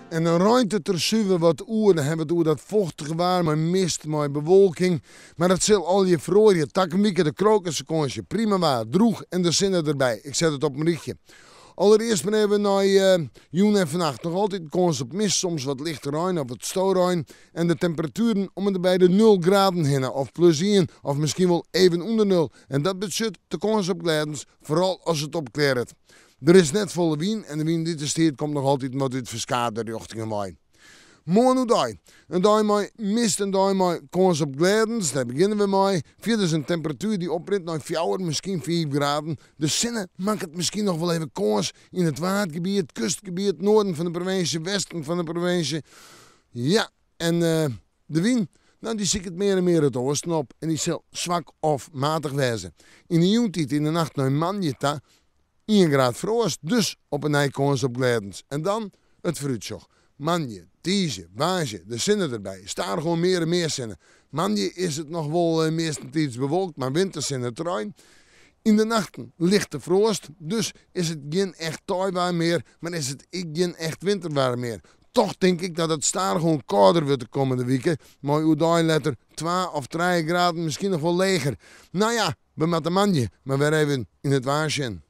En dan ruimt het er zuiver wat oer, dan hebben we het oer dat vochtige waar, met mist, met bewolking. Maar dat zal al je verrooien, takkenwieken, de krokussen, prima waar, droeg en de zinnen erbij. Ik zet het op mijn richtje. Allereerst hebben we naar joen en vannacht nog altijd kans op mist, soms wat lichte ruin of wat stoorruin. En de temperaturen om en bij de 0 graden heen, of plus 1, of misschien wel even onder 0. En dat betekent de kans op glijdens, vooral als het opklaart. Er is net volle wien en de wien die er steekt komt nog altijd met dit verskaat richting mij. Morgen dag. Een dag met mist en dag met kans op glijdens. Daar beginnen we mee. Verder is een temperatuur die oprint naar 4, misschien 5 graden. De zinnen maakt het misschien nog wel even kans in het waardgebied, het kustgebied, noorden van de provincie, westen van de provincie. Ja, en de wien, nou, die zie ik het meer en meer het oosten op. En die zal zwak of matig wezen. In de joentijd in de nacht naar Manjeta 1 graad frost, dus op een nijkans op glijdens. En dan het fruitsjoch. Manje, tiege, waasje, de zinnen erbij. Staan gewoon meer en meer zinnen. Manje is het nog wel meestentijds bewolkt, maar winterzinnen terrein. In de nachten ligt de frost, dus is het geen echt tooibaar meer, maar is het geen echt winterbaar meer. Toch denk ik dat het staan gewoon kouder wordt de komende weken. Maar uw letter 2 of 3 graden, misschien nog wel leger. Nou ja, we met de manje, maar weer even in het waarsje.